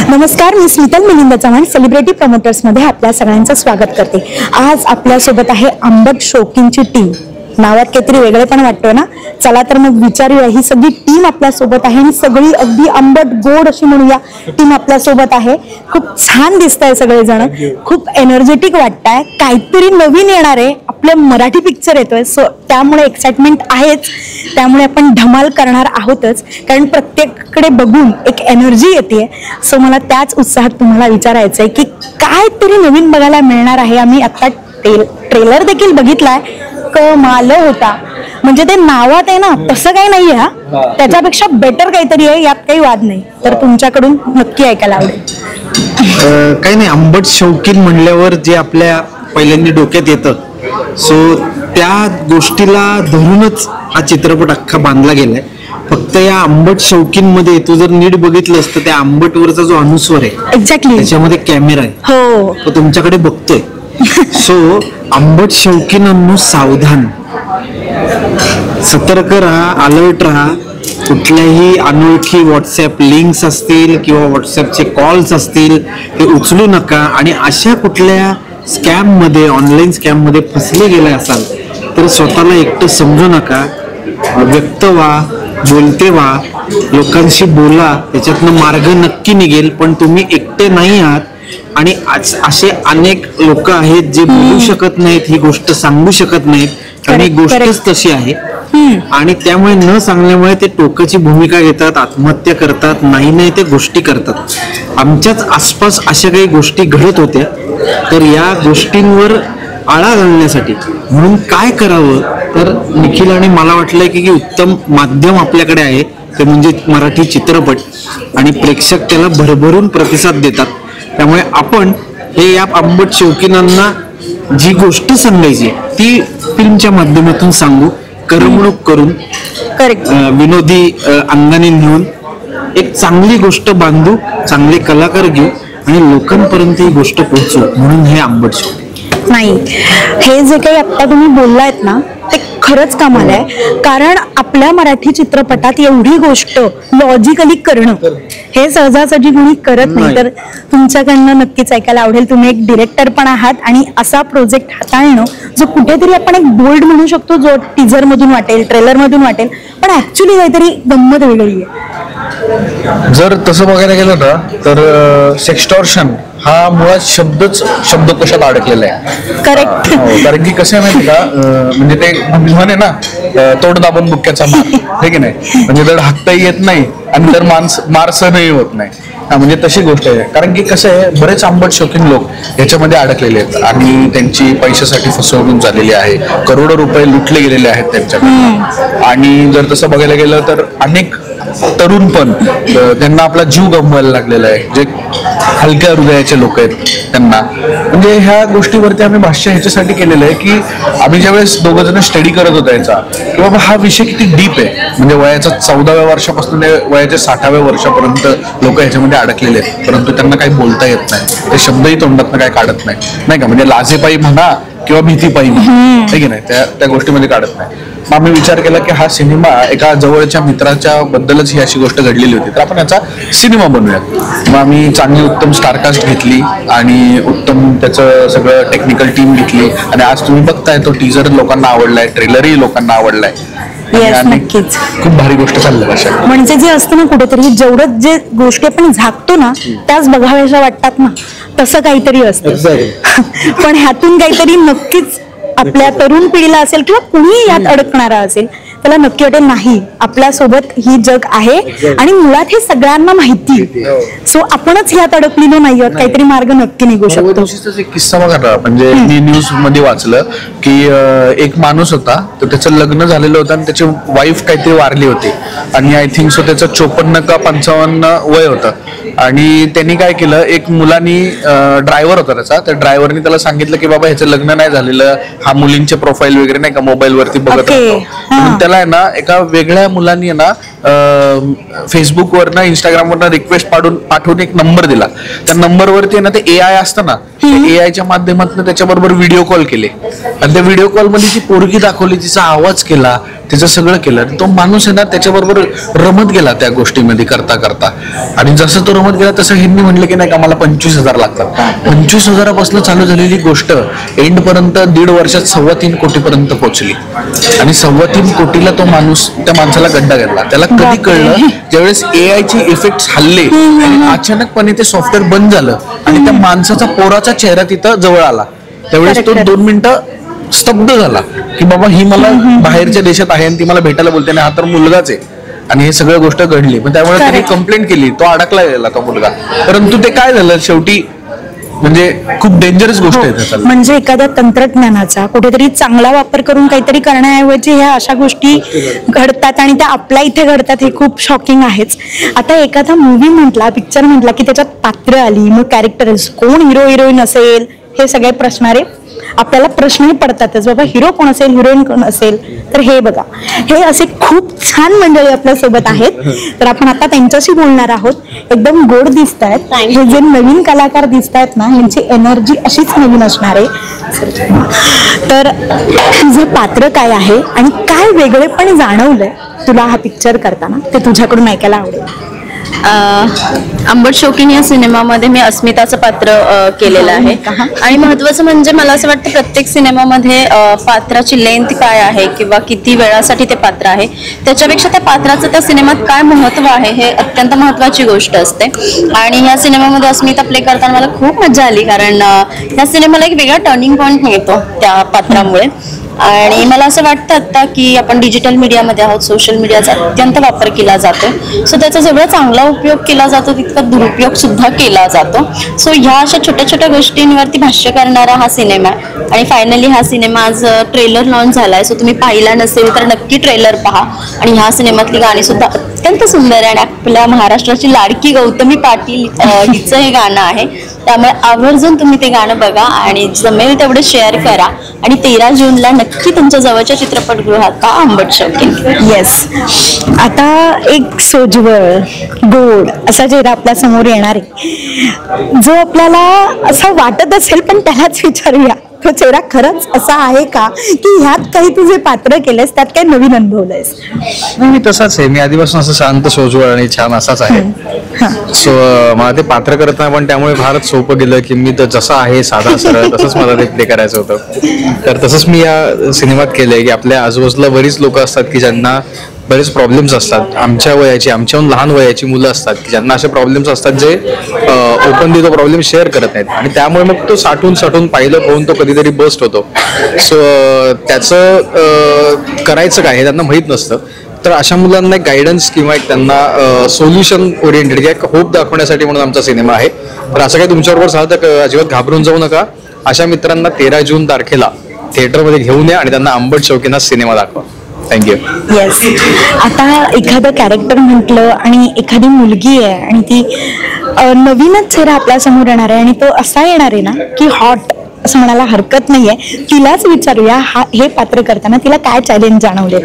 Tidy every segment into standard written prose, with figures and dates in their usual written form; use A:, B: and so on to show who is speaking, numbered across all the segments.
A: नमस्कार, मी स्मितल मिलिंद चव्हाण सेलिब्रिटी प्रमोटर्समध्ये आपल्या सगळ्यांचं स्वागत करते। आज आपल्यासोबत आहे आंबट शौकीनची टीम। नावात काहीतरी वेगळेपण वाटतोय ना? चला तर मग विचारूया, ही सगळी टीम आपल्यासोबत आहे आणि सगळी अगदी आंबट गोड अशी म्हणूया टीम आपल्यासोबत आहे। खूप छान दिसताय सगळेजण, खूप एनर्जेटिक वाटताय, काहीतरी नवीन येणार आहे, आपलं मराठी पिक्चर येतोय, सो त्यामुळे एक्साइटमेंट आहेच, त्यामुळे आपण धमाल करणार आहोतच, कारण प्रत्येकाकडे बघून एक एनर्जी येते। सो मला त्याच उत्साहात तुम्हाला विचारायचं आहे की काहीतरी नवीन बघायला मिळणार आहे। आम्ही आता ट्रेलर देखील बघितलाय, कमाल होता, म्हणजे ते नावात आहे ना तसं काही नाहीये, हा त्याच्यापेक्षा बेटर काहीतरी आहे, यात काही वाद नाही। तर तुमच्याकडून नक्की ऐकायला आवडेल।
B: काही नाही, आंबट शौकीन म्हणल्यावर जे आपल्या पहिल्यांदा डोक्यात येतं, सो त्या गोष्टीला धरूनच हा चित्रपट अख्खा बांधला गेलाय। फक्त या आंबट शौकीन मध्ये तू जर नीट बघितलं असतं, त्या आंबटवरचा जो अनुस्वर आहे
A: एक्झॅक्टली
B: त्याच्यामध्ये कॅमेरा आहे,
A: हो
B: तो तुमच्याकडे बघतोय। सो आंबट शौकीनांनो सावधान, सतर्क राहा, अलर्ट राहा। कुठल्याही अनोळखी व्हॉट्सअप लिंक्स असतील किंवा व्हॉट्सअपचे कॉल्स असतील ते उचलू नका, आणि अशा कुठल्या स्कॅम मध्ये, ऑनलाईन स्कॅम मध्ये फसले गेले असाल तर स्वतःला एकटं समजू नका, व्यक्त व्हा, बोलते व्हा, लोकांशी बोला, त्याच्यातनं मार्ग नक्की निघेल, पण तुम्ही एकटे नाही आहात। आणि असे अनेक लोक आहेत जे बोलू शकत नाहीत, ही गोष्ट सांगू शकत नाहीत, कारण ही गोष्टच तशी आहे, आणि त्यामुळे न सांगण्यामुळे ते टोकाची भूमिका घेतात, आत्महत्या करतात, नाही ते गोष्टी करतात। आमच्याच आसपास अशा काही गोष्टी घडत होत्या, तर या गोष्टींवर आळा घालण्यासाठी म्हणून काय करावं, तर निखिल आणि मला वाटलंय की उत्तम माध्यम आपल्याकडे आहे, ते म्हणजे मराठी चित्रपट, आणि प्रेक्षक त्याला भरभरून प्रतिसाद देतात। त्यामुळे आपण हे या आंबट शौकीनांना जी गोष्ट सांगायची ती फिल्मच्या माध्यमातून सांगू, करमणूक करून, विनोदी अंगाने नेऊन एक चांगली गोष्ट बांधू, चांगले कलाकार घेऊ आणि लोकांपर्यंत ही गोष्ट पोहोचू, म्हणून हे आंबट शौकीन।
A: नाही, हे जे काही आता तुम्ही बोललायत ना ते खरंच कमाल आहे, कारण आपल्या मराठी चित्रपटात एवढी गोष्ट लॉजिकली करणं हे सहजासहजी कोणी करत नाही। तर तुमच्याकडनं नक्कीच ऐकायला आवडेल, तुम्ही एक डिरेक्टर पण आहात आणि असा प्रोजेक्ट हाताळणं जो कुठेतरी आपण एक बोल्ड म्हणू शकतो, जो टीजर मधून वाटेल, ट्रेलर मधून वाटेल, पण ऍक्च्युली काहीतरी गंमत वेगळी आहे।
C: जर तसं बघायला गेलं ना तर सेक्स्टॉर्शन हा मुळात शब्दकोशात अडकलेला आहे।
A: करेक्ट,
C: कारण की कसं आहे माहिती का, म्हणजे ते म्हणे ना, तोड दाबून बुक्क्याचा मार, हे की नाही, म्हणजे धड हाकताही येत नाही आणि तर मार सहनही होत नाही, म्हणजे तशी गोष्ट आहे। कारण की कसं आहे, बरेच आंबट शौकीन लोक याच्यामध्ये अडकलेले आहेत आणि त्यांची पैशासाठी फसवणूक झालेली आहे, करोडो रुपये लुटले गेलेले आहेत त्यांच्याकडून। आणि जर तसं बघायला गेलं तर अनेक तरुण पण त्यांना आपला जीव गमवायला लागलेला आहे, जे हलक्या हृदयाचे लोक आहेत त्यांना। म्हणजे ह्या गोष्टीवरती आम्ही भाष्य ह्याच्यासाठी केलेलं आहे की आम्ही ज्यावेळेस दोघं जण स्टडी करत होतो याचा, की बाबा हा विषय किती डीप आहे, म्हणजे वयाच्या 14व्या वर्षापासून वयाच्या 60व्या वर्षापर्यंत लोक ह्याच्यामध्ये अडकलेले आहेत, परंतु त्यांना काही बोलता येत नाही, ते शब्दही तोंडातनं काही काढत नाही का, म्हणजे लाजेपायी म्हणा किंवा भीतीपायी म्हणा, की नाही, त्या गोष्टीमध्ये काढत नाही। मग आम्ही विचार केला की हा सिनेमा एका जवळच्या मित्राच्या बद्दलच ही अशी गोष्ट घडलेली होती, तर आपण याचा सिनेमा बनवूयात। मग आम्ही चांगली उत्तम स्टारकास्ट घेतली आणि उत्तम त्याचं सगळं टेक्निकल टीम घेतली, आणि आज तुम्ही बघताय तो टीजर लोकांना आवडलाय, ट्रेलरही लोकांना आवडलाय,
A: नक्कीच
C: खूप भारी गोष्ट चालली अशा।
A: म्हणजे जे असतं ना, कुठेतरी जेवढं जे गोष्टी आपण झाकतो ना त्याच बघाव्याशा वाटतात ना, तसं काहीतरी असतं। पण ह्यातून काहीतरी नक्कीच आपल्या तरुण पिढीला असेल किंवा कुणी यात अडकणारा असेल त्याला नक्की वाटेल, नाही आपल्या सोबत ही जग आहे आणि मुळात हे सगळ्यांना माहिती, सो आपणच यात अडकलेलो नाही आहोत, काहीतरी मार्ग नक्की निघू शकतो।
C: एक किस्सा बघा ना, म्हणजे मी न्यूज मध्ये वाचलं की एक माणूस होता, तर त्याचं लग्न झालेलं होतं आणि त्याची वाईफ काहीतरी वारली होती, आणि आय थिंक सो त्याचं 54 का 55 वय होतं, आणि त्यांनी काय केलं, एक मुलांनी ड्रायव्हर होता त्याचा, त्या ड्रायव्हरनी त्याला सांगितलं की बाबा ह्याचं लग्न नाही झालेलं, हा मुलींचे प्रोफाईल वगैरे नाही का मोबाईल वरती बघत राहतो, त्याला आहे ना एका वेगळ्या मुलांनी ना फेसबुकवर ना इंस्टाग्रामवर रिक्वेस्ट पाठवून एक नंबर दिला. त्या नंबरवरती ना ते AI असतं ना, AIच्या माध्यमातून त्याच्याबरोबर व्हिडिओ कॉल केले आणि त्या व्हिडिओ कॉल मध्ये ती पोरगी दाखवली, तिचा आवाज केला, तिचं सगळं केलं. तो माणूस आहे ना त्याच्याबरोबर रमत गेला त्या गोष्टीमध्ये करता करता. आणि जसं तो रमत गेला तसं ह्यांनी म्हणलं की नाही का मला 25,000 लागतात. 25,000पासून चालू झालेली गोष्ट एंड पर्यंत 1.5 वर्षात 3.25 कोटीपर्यंत पोहोचली. आणि 3.25 कोटीला तो माणूस, त्या माणसाला गड्डा घेतला. त्याला कधी कळलं ज्यावेळेस AIचे इफेक्ट्स हल्ले आणि अचानकपणे ते सॉफ्टवेअर बंद झालं आणि त्या माणसाचा पोराचा चेहरा तिथं जवळ आला, त्यावेळेस तो 2 मिनिटं स्तब्ध झाला की बाबा ही मला बाहेरच्या देशात आहे आणि ती मला भेटायला बोलते आणि हा तर मुलगाच आहे. आणि हे सगळं गोष्ट घडली. पण त्यामुळे त्याने कंप्लेंट केली, तो अडकला गेला तो मुलगा. परंतु ते काय झालं शेवटी, म्हणजे खूप डेंजरस गोष्ट आहे त्याचा.
A: म्हणजे एखाद्या तंत्रज्ञानाचा कुठेतरी चांगला वापर करून काहीतरी करण्याऐवजी ह्या अशा गोष्टी घडतात आणि त्या आपल्या इथे घडतात, हे खूप शॉकिंग आहेच. आता एखादा मूवी म्हटला, पिक्चर म्हटला की त्याच्यात पात्र आली, मग कॅरेक्टर, कोण हिरो हिरोईन असेल, हे सगळे प्रश्नारे आपल्याला प्रश्नही पडतातच. बाबा हिरो कोण असेल, हिरोईन कोण असेल. तर हे बघा, हे असे खूप छान मंडळी आपल्या सोबत आहेत. तर आपण आता त्यांच्याशी बोलणार आहोत. एकदम गोड दिसत आहेत हे जे नवीन कलाकार दिसत आहेत ना, यांची एनर्जी अशीच नवीन असणार आहे. तर तुझं पात्र काय आहे आणि काय वेगळेपण जाणवलंय तुला हा पिक्चर करताना, ते तुझ्याकडून ऐकायला आवडेल.
D: अंबट शौकीन या सिनेमामध्ये मी अस्मिताचं पात्र केलेलं आहे. आणि महत्वाचं म्हणजे मला असं वाटतं प्रत्येक सिनेमामध्ये पात्राची लेंथ काय आहे किंवा किती वेळासाठी ते पात्र आहे त्याच्यापेक्षा त्या पात्राचं त्या सिनेमात काय महत्व आहे हे अत्यंत महत्वाची गोष्ट असते. आणि ह्या सिनेमामध्ये अस्मिता प्ले करताना मला खूप मजा आली, कारण ह्या सिनेमाला एक वेगळा टर्निंग पॉईंट मिळतो त्या पात्रामुळे. आणि मला असं वाटतं आता की आपण डिजिटल मीडियामध्ये आहोत, सोशल मीडियाचा अत्यंत वापर केला जातो. सो त्याचा जेवढा चांगला उपयोग केला जातो तितका दुरुपयोग सुद्धा केला जातो. सो ह्या अशा छोट्या छोट्या गोष्टींवरती भाष्य करणारा हा सिनेमा आहे. आणि फायनली हा सिनेमा आज ट्रेलर लॉन्च झालाय. सो तुम्ही पाहिला नसेल तर नक्की ट्रेलर पहा. आणि ह्या सिनेमातली गाणी सुद्धा अत्यंत सुंदर आहे. आणि आपल्या महाराष्ट्राची लाडकी गौतमी पाटील हिचं हे गाणं आहे, त्यामुळे आवर्जून तुम्ही ते गाणं बघा आणि जमेल तेवढं शेअर करा. आणि 13 जूनला नक्की तुमच्या जवळच्या चित्रपटगृहात का अंबट शौकीन.
A: येस. आता एक सोज्वळ गोड असा चेहरा आपल्या समोर येणार आहे, जो आपल्याला असं वाटत असेल पण त्यालाच विचारूया, तो चेहरा खरंच असा आहे का, की ह्यात काही तू जे पात्र केलंस त्यात काही नवीन अनुभवलंयस?
E: मी तसाच आहे. मी आधीपासून असं शांत, सोज्वळ आणि छान असाच आहे. सो मला ते पात्र करताना पण त्यामुळे फारच सोपं गेलं की मी तर जसा आहे साधा सरळ तसंच मला ते प्ले करायचं होतं. तर तसंच मी या सिनेमात केलंय की आपल्या आजूबाजूला बरीच लोक असतात की ज्यांना बरेच प्रॉब्लेम्स असतात. आमच्या वयाची, आमच्याहून लहान वयाची मुलं असतात की ज्यांना असे प्रॉब्लेम्स असतात जे ओपनली तो प्रॉब्लेम शेअर करत नाहीत. आणि त्यामुळे मग तो साठून पाहिलं पाहून तो कधीतरी बस्ट होतो. सो त्याचं करायचं काय हे त्यांना माहीत नसतं. तर अशा मुलांना एक गायडन्स किंवा एक त्यांना सोल्युशन ओरिएंटेड किंवा एक होप दाखवण्यासाठी म्हणून आमचा सिनेमा आहे. तर असं काही तुमच्याबरोबर झालं तर अजिबात घाबरून जाऊ नका. अशा मित्रांना 13 जून तारखेला थिएटरमध्ये घेऊन या आणि त्यांना अंबट शौकीन हा सिनेमा दाखवा. थँक्यू.
A: येस. आता एखादं कॅरेक्टर म्हटलं आणि एखादी मुलगी आहे आणि ती नवीनच चेहरा आपल्या समोर येणार आहे आणि तो असा येणार आहे ना की हॉट असं म्हणायला हरकत नाहीये. तिलाच विचारूया हे पात्र करताना तिला काय चॅलेंज जाणवले?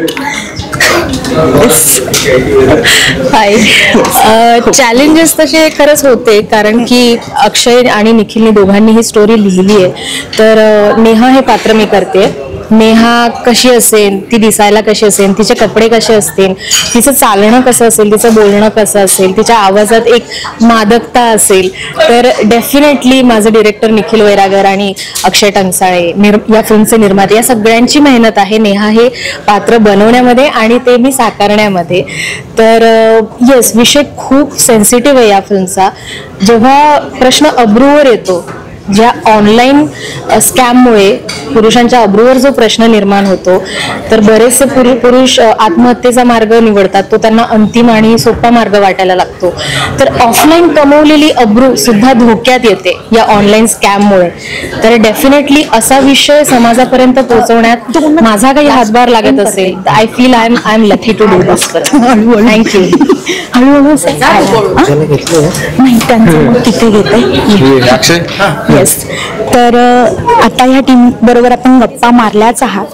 F: चॅलेंजेस तसे खरंच होते, कारण की अक्षय आणि निखिलने दोघांनी ही स्टोरी लिहिली आहे. तर नेहा हे पात्र मी करते. नेहा कशी असेल, ती दिसायला कशी असेल, तिचे कपडे कसे असतील, तिचं चालणं कसं असेल, तिचं बोलणं कसं असेल, तिच्या आवाजात एक मादकता असेल. तर डेफिनेटली माझं डिरेक्टर निखिल वैरागर आणि अक्षय टंकसाळे या फिल्मचे निर्माते या सगळ्यांची मेहनत आहे नेहा हे पात्र बनवण्यामध्ये आणि ते मी साकारण्यामध्ये. तर येस, विषय खूप सेन्सिटिव्ह आहे या फिल्मचा. जेव्हा प्रश्न अब्रूवर येतो, ज्या ऑनलाईन स्कॅममुळे पुरुषांच्या अब्रूवर जो प्रश्न निर्माण होतो, तर बरेचसे पुरुष आत्महत्येचा मार्ग निवडतात, तो त्यांना अंतिम आणि सोपा मार्ग वाटायला लागतो. तर ऑफलाईन कमवलेली अब्रू सुद्धा धोक्यात येते या ऑनलाईन स्कॅममुळे. तर डेफिनेटली असा विषय समाजापर्यंत पोहोचवण्यात माझा काही हातभार लागत असेल, I feel I am lucky to do this. Thank you.
A: हळूहळू नाही त्यांचं तिथे घेते. येस. तर आता ह्या टीम बरोबर आपण गप्पा मारल्याच आहात.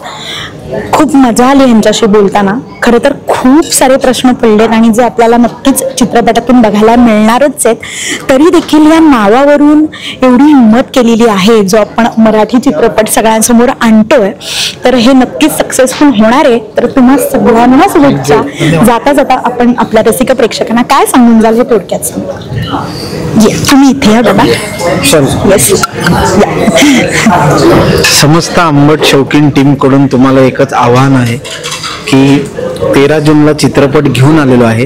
A: खूप मजा आली यांच्याशी बोलताना. खरं तर खूप सारे प्रश्न पडलेत आणि जे आपल्याला नक्कीच चित्रपटातून बघायला मिळणारच आहेत. तरी देखील या नावावरून एवढी हिंमत केलेली आहे जो आपण मराठी चित्रपट सगळ्यांसमोर आणतोय, तर हे नक्कीच सक्सेसफुल होणार आहे. तर तुम्हा सगळ्यांना शुभेच्छा. जाता जाता आपण आपल्या रसिक प्रेक्षकांना काय सांगून जाल हे थोडक्यात सांगा. तुम्ही इथे या बाबा. येस.
B: समस्त आंबट शौकीन टीम कडून तुम्हाला एकच आव्हान आहे की 13 जूनला चित्रपट घेऊन आलेलो आहे.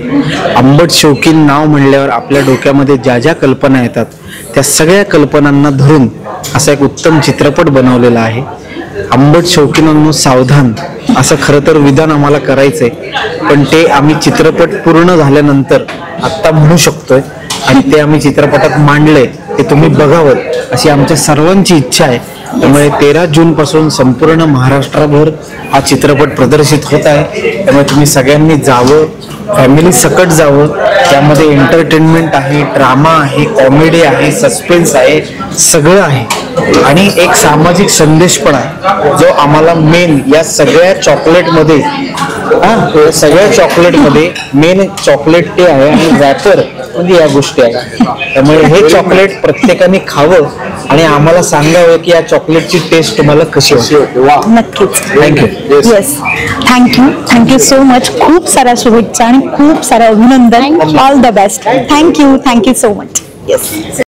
B: आंबट शौकीन नाव म्हणल्यावर आपल्या डोक्यामध्ये ज्या ज्या कल्पना येतात त्या सगळ्या कल्पनांना धरून असा एक उत्तम चित्रपट बनवलेला आहे. आंबट शौकीनांनो सावधान असं खरं तर विधान आम्हाला करायचंय, पण ते आम्ही चित्रपट पूर्ण झाल्यानंतर आत्ता म्हणू शकतोय आणि ते आम्ही चित्रपटात मांडलंय ते तुम्ही बघावं अशी आमच्या सर्वांची इच्छा आहे. त्यामुळे 13 जून पासून संपूर्ण महाराष्ट्रभर हा चित्रपट प्रदर्शित होत आहे. त्यामुळे तुम्ही सगळ्यांनी जावं, फॅमिली सकट जावं. त्यामध्ये एंटरटेनमेंट आहे, ड्रामा आहे, कॉमेडी आहे, सस्पेन्स आहे, सगळं आहे आणि एक सामाजिक संदेश पण आहे जो आम्हाला मेन या सगळ्या चॉकलेटमध्ये मेन चॉकलेट ते आहे आणि रॅपर म्हणजे या गोष्टी आहेत. त्यामुळे हे चॉकलेट प्रत्येकाने खावं आणि आम्हाला सांगावं की या चॉकलेटची टेस्ट तुम्हाला कशी होते.
A: नक्कीच.
B: Thank you.
A: Yes, thank you so much. खूप साऱ्या शुभेच्छा आणि खूप सारं अभिनंदन. All the best. Thank you so much. Yes.